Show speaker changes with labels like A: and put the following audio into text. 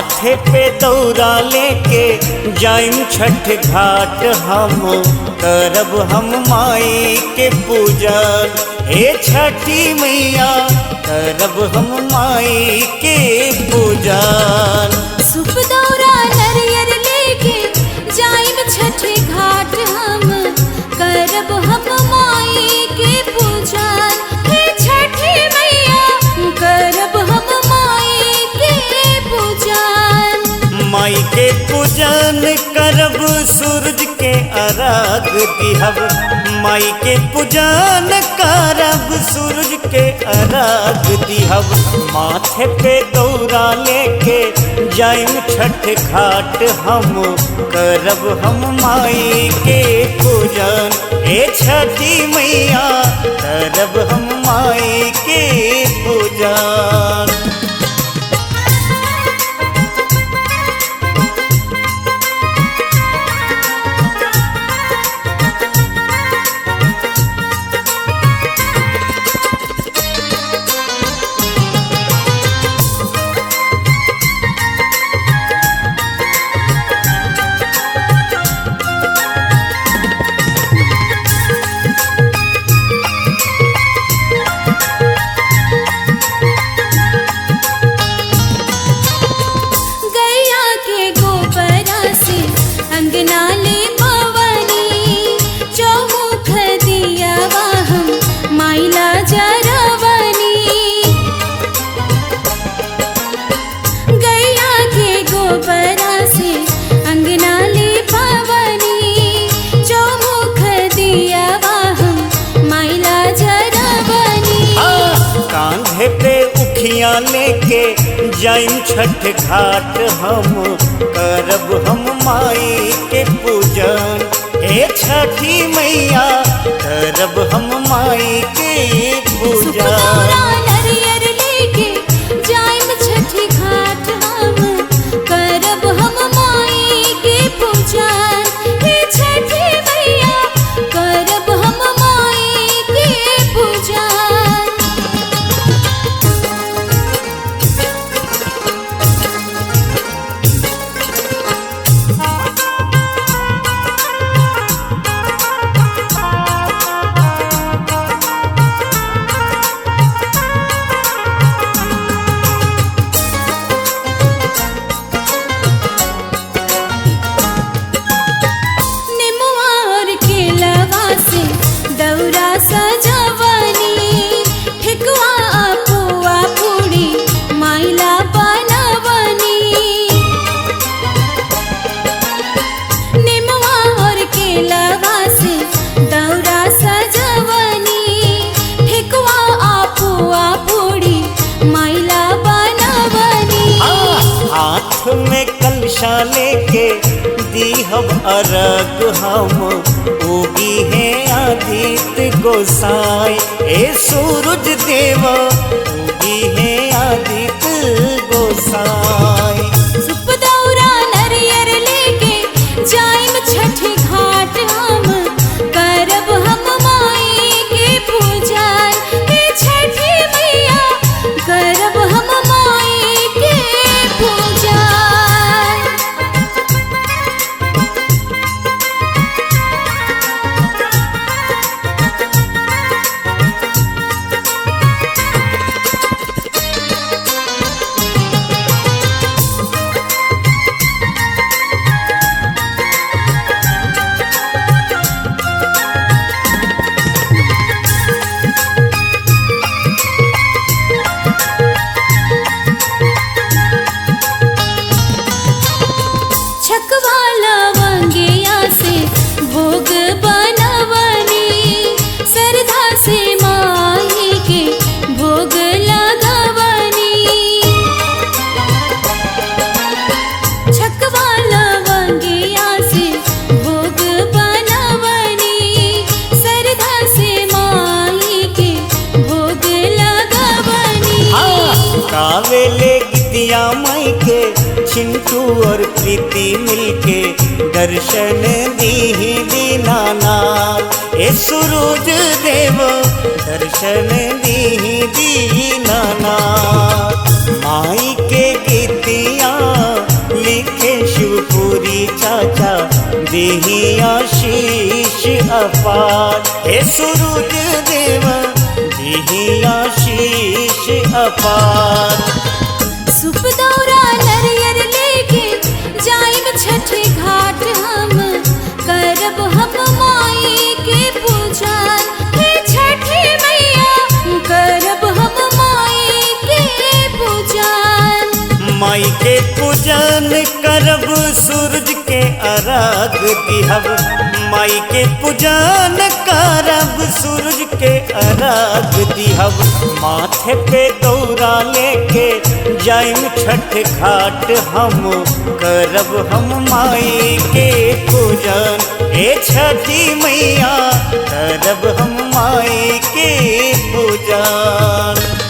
A: माथे पे दौरा लेके जाइम छठ घाट हम करब हम माई के पूजन। हे छठी मैया करब हम माई के पूजन।
B: सुप दौरा नरियर लेके जाइम छठ घाट हम करब हम माई के पूजन। हे छठी मैया करब हम माई के पूजन।
A: माई के पूजन करब सूरज के अर्घ दिहब। माई के पूजन करब सूरज के अर्घ दिहब। माथे पे दौरा लेके जाइम छठ घाट हम करब हम माई के पूजन। ए छठी मैया करब हम माई के पूजन। कांधे पे उखिया लेके जाइम छठ घाट हम करब हम माई के पूजन। हे छठी मैया करब हम माई के पूजन।
B: नरियर लेके जाइम छठ घाट हम करब हम माई के पूजन। हे छठी मैया करब हम माई के पूजन।
A: में कलशा लेके दीहब अर्घ हम उगी है आदित्य गोसाई। ए सूरज देव उगी है आदित्य गोसाई।
B: सुप दौरा नरियर लेके जाइम छठ घाट हम करब हम माई के पूजन। हे छठी मैया करब हम माई के पूजन।
A: गावेले गीतिया माई के चिंटू और प्रीति मिलके दर्शन दीही दीनानाथ। ए सूरज देव दर्शन दीही दीनानाथ। माई के गीतिया अपार। हे सूरज देव दीही आशीष अपार।
B: सुप दौरा नरियर लेके जाइब छठी घाट हम, करब हम माई के पूजन। हे छठी मैया करब हम माई के पूजन।
A: माई के पूजन करब सूरज के अर्घ दिहब। माई के पूजन करब सूरज के अर्घ दिहब। माथे पे दौरा लेके जाइम छठ घाट हम, करब हम माई के पूजन। ए छठी मैया करब हम माई के पूजन।